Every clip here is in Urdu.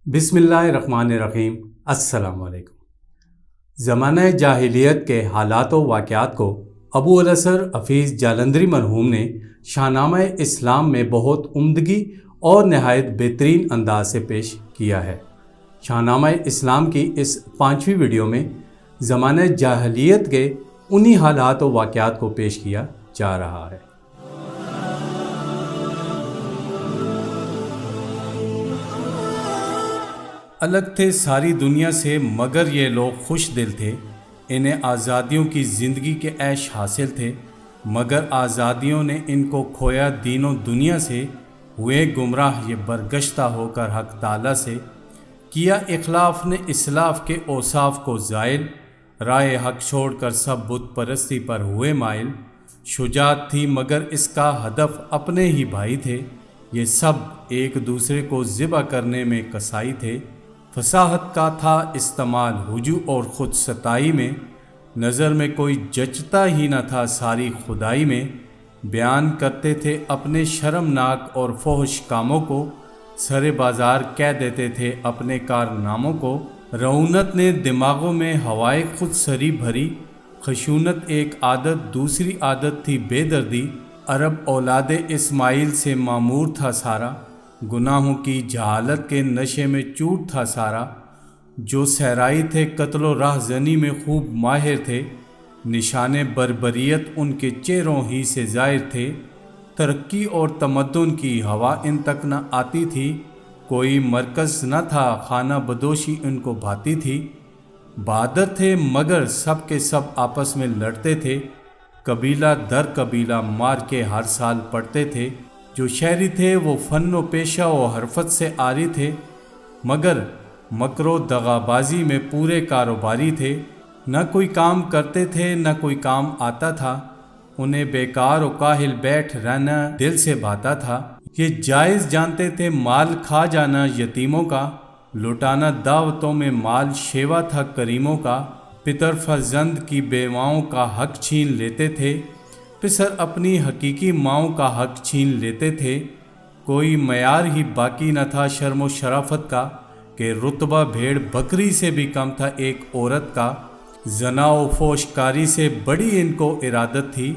بسم اللہ الرحمن الرحیم۔ السلام علیکم۔ زمانہ جاہلیت کے حالات و واقعات کو ابو الاسر حفیظ جالندھری مرحوم نے شاہنامہ اسلام میں بہت عمدگی اور نہایت بہترین انداز سے پیش کیا ہے۔ شاہنامہ اسلام کی اس 5ویں ویڈیو میں زمانہ جاہلیت کے انہی حالات و واقعات کو پیش کیا جا رہا ہے۔ الگ تھے ساری دنیا سے مگر یہ لوگ خوش دل تھے، انہیں آزادیوں کی زندگی کے عیش حاصل تھے، مگر آزادیوں نے ان کو کھویا دین و دنیا سے، ہوئے گمراہ یہ برگشتہ ہو کر حق تعالیٰ سے، کیا اخلاف نے اسلاف کے اوصاف کو زائل، راہ حق چھوڑ کر سب بت پرستی پر ہوئے مائل، شجاعت تھی مگر اس کا ہدف اپنے ہی بھائی تھے، یہ سب ایک دوسرے کو ذبح کرنے میں کسائی تھے، فصاحت کا تھا استعمال ہجو اور خود ستائی میں، نظر میں کوئی جچتا ہی نہ تھا ساری خدائی میں، بیان کرتے تھے اپنے شرمناک اور فحش کاموں کو، سر بازار کہہ دیتے تھے اپنے کارناموں کو، رعونت نے دماغوں میں ہوائے خود سری بھری، خشونت ایک عادت دوسری عادت تھی بے دردی، عرب اولاد اسماعیل سے معمور تھا سارا، گناہوں کی جہالت کے نشے میں چوٹ تھا سارا، جو صحرائی تھے قتل و راہ زنی میں خوب ماہر تھے، نشان بربریت ان کے چہروں ہی سے ظاہر تھے، ترقی اور تمدن کی ہوا ان تک نہ آتی تھی، کوئی مرکز نہ تھا خانہ بدوشی ان کو بھاتی تھی، بہادر تھے مگر سب کے سب آپس میں لڑتے تھے، قبیلہ در قبیلہ مار کے ہر سال پڑتے تھے، جو شہری تھے وہ فن و پیشہ و حرفت سے عاری تھے، مگر مکر و دغا بازی میں پورے کاروباری تھے، نہ کوئی کام کرتے تھے نہ کوئی کام آتا تھا، انہیں بیکار و کاہل بیٹھ رہنا دل سے بھاتا تھا، یہ جائز جانتے تھے مال کھا جانا یتیموں کا، لٹانا دعوتوں میں مال شیوا تھا کریموں کا، پتر فرزند کی بیواؤں کا حق چھین لیتے تھے، پسر اپنی حقیقی ماؤں کا حق چھین لیتے تھے، کوئی معیار ہی باقی نہ تھا شرم و شرافت کا، کہ رتبہ بھیڑ بکری سے بھی کم تھا ایک عورت کا، زنا و فحش کاری سے بڑی ان کو ارادت تھی،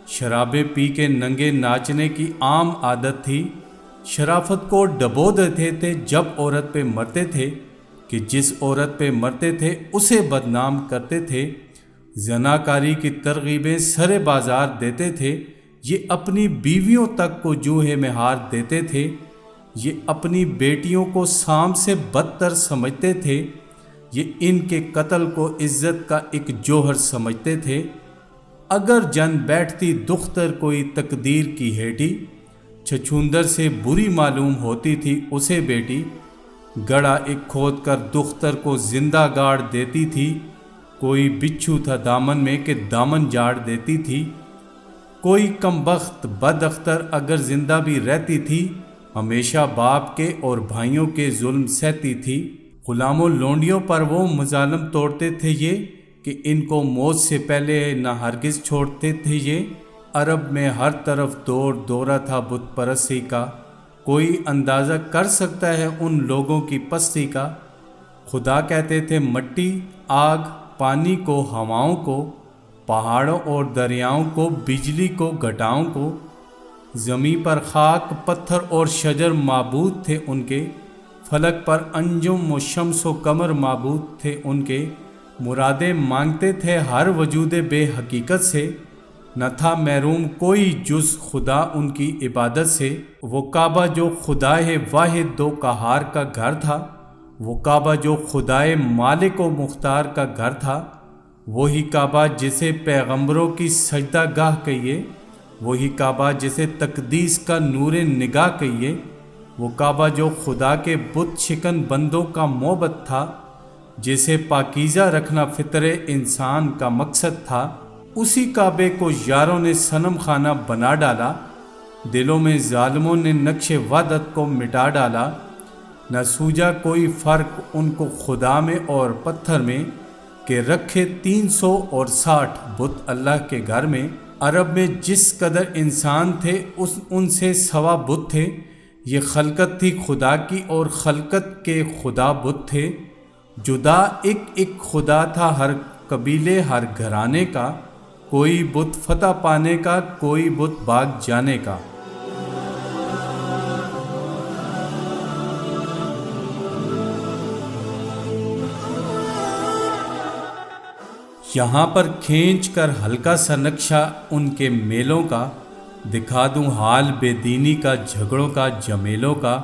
شرابیں پی کے ننگے ناچنے کی عام عادت تھی، شرافت کو ڈبو دیتے تھے جب عورت پہ مرتے تھے، کہ جس عورت پہ مرتے تھے اسے بدنام کرتے تھے، زناکاری کی ترغیبیں سرے بازار دیتے تھے، یہ اپنی بیویوں تک کو جوہے میں ہار دیتے تھے، یہ اپنی بیٹیوں کو سام سے بدتر سمجھتے تھے، یہ ان کے قتل کو عزت کا ایک جوہر سمجھتے تھے، اگر جن بیٹھتی دختر کوئی تقدیر کی ہیٹی، چھچھوندر سے بری معلوم ہوتی تھی اسے بیٹی، گڑھا ایک کھود کر دختر کو زندہ گاڑ دیتی تھی، کوئی بچھو تھا دامن میں کہ دامن جاڑ دیتی تھی، کوئی کم بخت بد اختر اگر زندہ بھی رہتی تھی، ہمیشہ باپ کے اور بھائیوں کے ظلم سہتی تھی، غلاموں لونڈیوں پر وہ مظالم توڑتے تھے یہ، کہ ان کو موت سے پہلے نہ ہرگز چھوڑتے تھے یہ، عرب میں ہر طرف دور دورہ تھا بت پرستی کا، کوئی اندازہ کر سکتا ہے ان لوگوں کی پستی کا، خدا کہتے تھے مٹی آگ پانی کو ہواؤں کو، پہاڑوں اور دریاؤں کو بجلی کو گھٹاؤں کو، زمین پر خاک پتھر اور شجر معبود تھے ان کے، فلک پر انجم و شمس و قمر معبود تھے ان کے، مرادیں مانگتے تھے ہر وجود بے حقیقت سے، نہ تھا محروم کوئی جز خدا ان کی عبادت سے، وہ کعبہ جو خدائے واحد دو قہار کا گھر تھا، وہ کعبہ جو خدائے مالک و مختار کا گھر تھا، وہی کعبہ جسے پیغمبروں کی سجدہ گاہ کہیے، وہی کعبہ جسے تقدیس کا نور نگاہ کہیے، وہ کعبہ جو خدا کے بت شکن بندوں کا موبت تھا، جسے پاکیزہ رکھنا فطر انسان کا مقصد تھا، اسی کعبے کو یاروں نے صنم خانہ بنا ڈالا، دلوں میں ظالموں نے نقش وحدت کو مٹا ڈالا، نہ سوجا کوئی فرق ان کو خدا میں اور پتھر میں، کہ رکھے 360 بت اللہ کے گھر میں، عرب میں جس قدر انسان تھے ان سے سوا بت تھے، یہ خلقت تھی خدا کی اور خلقت کے خدا بت تھے، جدا ایک ایک خدا تھا ہر قبیلے ہر گھرانے کا، کوئی بت فتح پانے کا، کوئی بت بھاگ جانے کا۔ یہاں پر کھینچ کر ہلکا سا نقشہ ان کے میلوں کا دکھا دوں، حال بے دینی کا، جھگڑوں کا، جمیلوں کا۔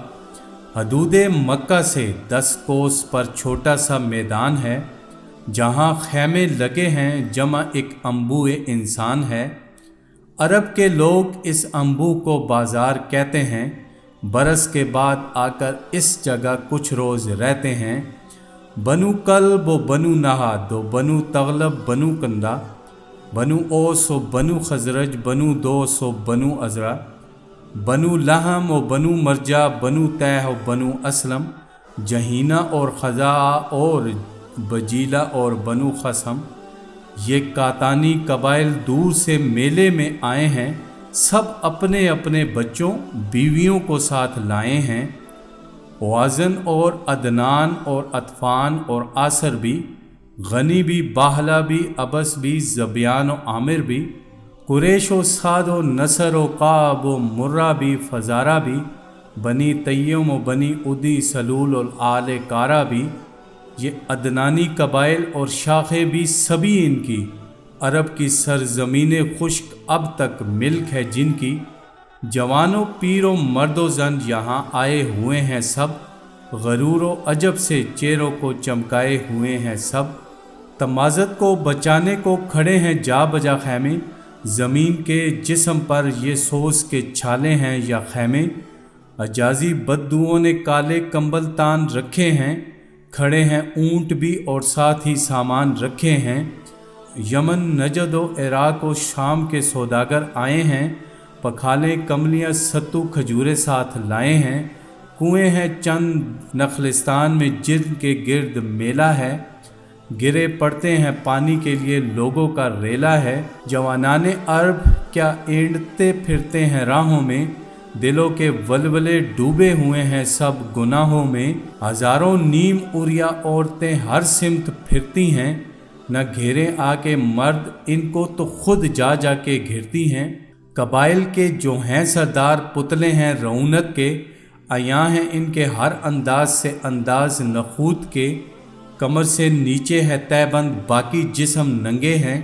حدود مکہ سے 10 کوس پر چھوٹا سا میدان ہے، جہاں خیمے لگے ہیں، جمع ایک انبوئے انسان ہے۔ عرب کے لوگ اس انبو کو بازار کہتے ہیں، برس کے بعد آ کر اس جگہ کچھ روز رہتے ہیں۔ بنو کلب و بنو نہاد و بنو تغلب بنو کندہ، بنو اوس و بنو خزرج، بنو دوس و بنو ازرع، بنو لحم و بنو مرجع، بنو تیہ و بنو اسلم، جہینہ اور خزاعہ اور بجیلہ اور بنو خصم۔ یہ کاتانی قبائل دور سے میلے میں آئے ہیں، سب اپنے اپنے بچوں بیویوں کو ساتھ لائے ہیں۔ وازن اور عدنان اور اطفان اور آصر بھی، غنی بھی، باہلا بھی، ابس بھی، زبیان و عامر بھی، قریش و سعد و نصر و قعب و مرہ بھی، فزارہ بھی، بنی تیم و بنی ادی سلول اور آل کارا بھی۔ یہ عدنانی قبائل اور شاخیں بھی سبھی ان کی، عرب کی سرزمین خشک اب تک ملک ہے جن کی۔ جوانوں پیر و مرد و زن یہاں آئے ہوئے ہیں سب، غرور و عجب سے چہروں کو چمکائے ہوئے ہیں سب۔ تمازت کو بچانے کو کھڑے ہیں جا بجا خیمے، زمین کے جسم پر یہ سوز کے چھالے ہیں یا خیمے۔ حجازی بدوؤں نے کالے کمبل تان رکھے ہیں، کھڑے ہیں اونٹ بھی اور ساتھ ہی سامان رکھے ہیں۔ یمن، نجد و عراق و شام کے سوداگر آئے ہیں، پکھالیں کملیاں ستو کھجورے ساتھ لائے ہیں۔ کنویں ہیں چند نخلستان میں جن کے گرد میلہ ہے، گرے پڑتے ہیں پانی کے لیے لوگوں کا ریلا ہے۔ جوانان عرب کیا اینڈتے پھرتے ہیں راہوں میں، دلوں کے ولولے ڈوبے ہوئے ہیں سب گناہوں میں۔ ہزاروں نیم عریاں عورتیں ہر سمت پھرتی ہیں، نہ گھیرے آ کے مرد ان کو تو خود جا جا کے گھرتی ہیں۔ قبائل کے جو ہیں سردار پتلے ہیں رعونت کے، عیاں ہیں ان کے ہر انداز سے انداز نخوت کے۔ کمر سے نیچے ہے تہ بند، باقی جسم ننگے ہیں،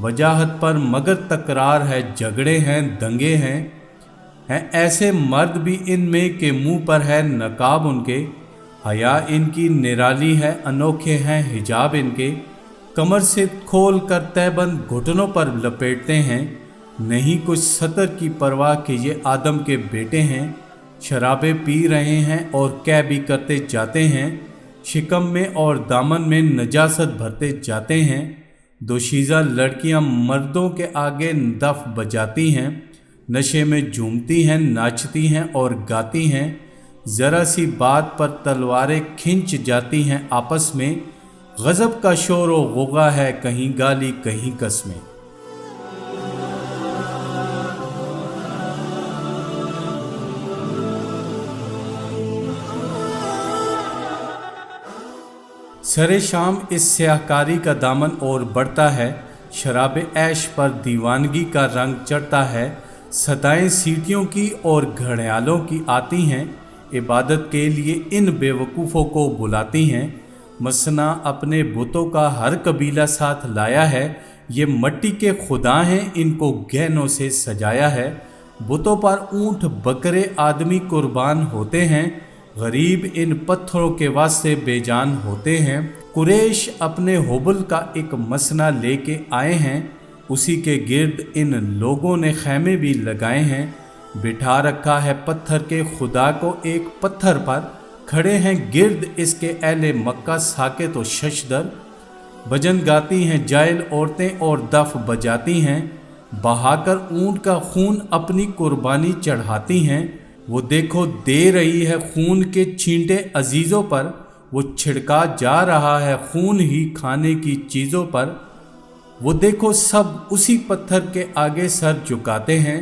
وجاہت پر مگر تکرار ہے، جھگڑے ہیں، دنگے ہیں ایسے مرد بھی ان میں کہ منہ پر ہے نقاب ان کے، حیا ان کی نرالی ہے، انوکھے ہیں حجاب ان کے۔ کمر سے کھول کر تہ بند گھٹنوں پر لپیٹتے ہیں، نہیں کچھ سطر کی پرواہ کہ یہ آدم کے بیٹے ہیں۔ شرابیں پی رہے ہیں اور کہہ بھی کرتے جاتے ہیں، شکم میں اور دامن میں نجاست بھرتے جاتے ہیں۔ دوشیزہ لڑکیاں مردوں کے آگے دف بجاتی ہیں، نشے میں جھومتی ہیں، ناچتی ہیں اور گاتی ہیں۔ ذرا سی بات پر تلواریں کھنچ جاتی ہیں آپس میں، غضب کا شور و غوغا ہے، کہیں گالی کہیں قسمیں۔ سر شام اس سیاہ کاری کا دامن اور بڑھتا ہے، شراب عیش پر دیوانگی کا رنگ چڑھتا ہے۔ صدائیں سیٹیوں کی اور گھڑیالوں کی آتی ہیں، عبادت کے لیے ان بے وقوفوں کو بلاتی ہیں۔ مسنا اپنے بتوں کا ہر قبیلہ ساتھ لایا ہے، یہ مٹی کے خدا ہیں، ان کو گہنوں سے سجایا ہے۔ بتوں پر اونٹ بکرے آدمی قربان ہوتے ہیں، غریب ان پتھروں کے واسطے بے جان ہوتے ہیں۔ قریش اپنے حبل کا ایک مسنا لے کے آئے ہیں، اسی کے گرد ان لوگوں نے خیمے بھی لگائے ہیں۔ بٹھا رکھا ہے پتھر کے خدا کو ایک پتھر پر، کھڑے ہیں گرد اس کے اہل مکہ ساکت و ششدر۔ بھجن گاتی ہیں جاہل عورتیں اور دف بجاتی ہیں، بہا کر اونٹ کا خون اپنی قربانی چڑھاتی ہیں۔ وہ دیکھو دے رہی ہے خون کے چھینٹے عزیزوں پر، وہ چھڑکا جا رہا ہے خون ہی کھانے کی چیزوں پر۔ وہ دیکھو سب اسی پتھر کے آگے سر جھکاتے ہیں،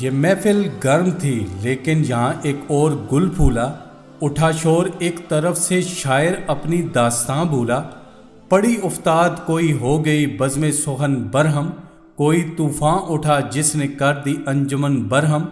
یہ محفل گرم تھی لیکن یہاں ایک اور گل پھولا، اٹھا شور ایک طرف سے شاعر اپنی داستاں بھولا، پڑی افتاد کوئی ہو گئی بزم سخن برہم، کوئی طوفان اٹھا جس نے کر دی انجمن برہم،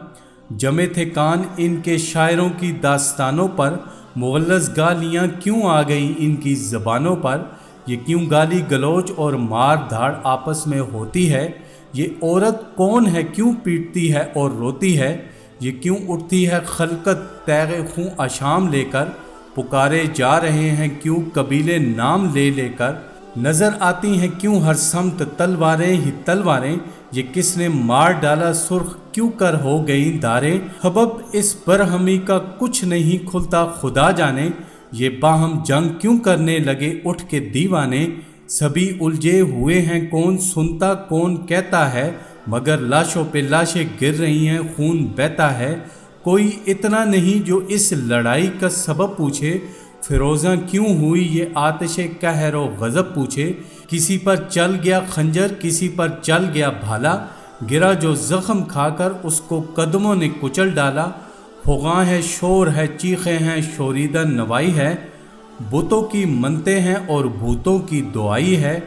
جمے تھے کان ان کے شاعروں کی داستانوں پر، مغلظ گالیاں کیوں آ گئیں ان کی زبانوں پر، یہ کیوں گالی گلوچ اور مار دھاڑ آپس میں ہوتی ہے، یہ عورت کون ہے کیوں پیٹتی ہے اور روتی ہے، یہ کیوں اٹھتی ہے خلقت تیغ خوں اشام لے کر، پکارے جا رہے ہیں کیوں قبیلے نام لے لے کر، نظر آتی ہیں کیوں ہر سمت تلواریں ہی تلواریں، یہ کس نے مار ڈالا سرخ کیوں کر ہو گئیں داریں، سبب اس برہمی کا کچھ نہیں کھلتا خدا جانے، یہ باہم جنگ کیوں کرنے لگے اٹھ کے دیوانے، سبھی الجھے ہوئے ہیں کون سنتا کون کہتا ہے، مگر لاشوں پہ لاشیں گر رہی ہیں خون بہتا ہے، کوئی اتنا نہیں جو اس لڑائی کا سبب پوچھے، فیروزاں کیوں ہوئی یہ آتش قہر و غضب پوچھے، کسی پر چل گیا خنجر کسی پر چل گیا بھالا، گرا جو زخم کھا کر اس کو قدموں نے کچل ڈالا، فغاں ہے شور ہے چیخیں ہیں شوریدہ نوائی ہے، بتوں کی منتیں ہیں اور بھوتوں کی دعائی ہے،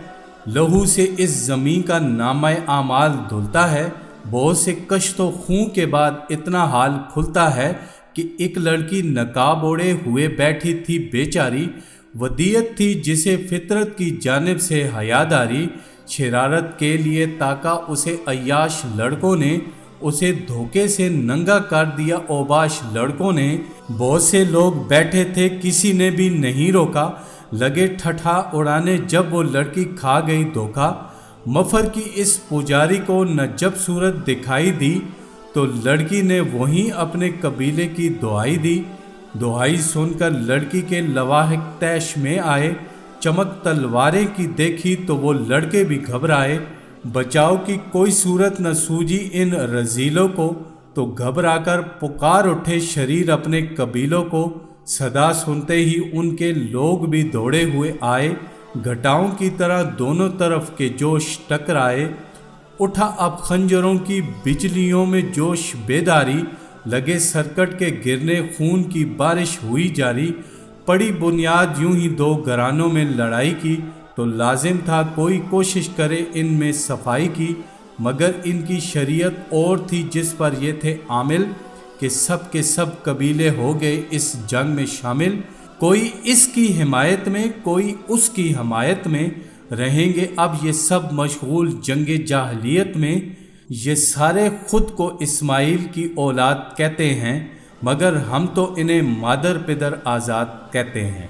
لہو سے اس زمین کا نامہ اعمال دھلتا ہے، بہت سے کشت و خون کے بعد اتنا حال کھلتا ہے کہ ایک لڑکی نقاب اوڑے ہوئے بیٹھی تھی بیچاری، ودیعت تھی جسے فطرت کی جانب سے حیاداری، شرارت کے لیے تاکا اسے عیاش لڑکوں نے، اسے دھوکے سے ننگا کر دیا اوباش لڑکوں نے، بہت سے لوگ بیٹھے تھے کسی نے بھی نہیں روکا، لگے ٹھٹھا اڑانے جب وہ لڑکی کھا گئی دھوکا، مفر کی اس پجاری کو نہ جب صورت دکھائی دی تو لڑکی نے وہیں اپنے قبیلے کی دعائی دی، دعائی سن کر لڑکی کے لواحق طیش میں آئے، چمک تلواریں کی دیکھی تو وہ لڑکے بھی گھبرائے، بچاؤ کی کوئی صورت نہ سوجی ان رذیلوں کو، تو گھبرا کر پکار اٹھے شریر اپنے قبیلوں کو، صدا سنتے ہی ان کے لوگ بھی دوڑے ہوئے آئے، گھٹاؤں کی طرح دونوں طرف کے جوش ٹکرائے، اٹھا اب خنجروں کی بجلیوں میں جوش بیداری، لگے سرکٹ کے گرنے خون کی بارش ہوئی جاری، پڑی بنیاد یوں ہی دو گھرانوں میں لڑائی کی، تو لازم تھا کوئی کوشش کرے ان میں صفائی کی، مگر ان کی شریعت اور تھی جس پر یہ تھے عامل کہ سب کے سب قبیلے ہو گئے اس جنگ میں شامل، کوئی اس کی حمایت میں کوئی اس کی حمایت میں، رہیں گے اب یہ سب مشغول جنگ جاہلیت میں، یہ سارے خود کو اسماعیل کی اولاد کہتے ہیں، مگر ہم تو انہیں مادر پدر آزاد کہتے ہیں۔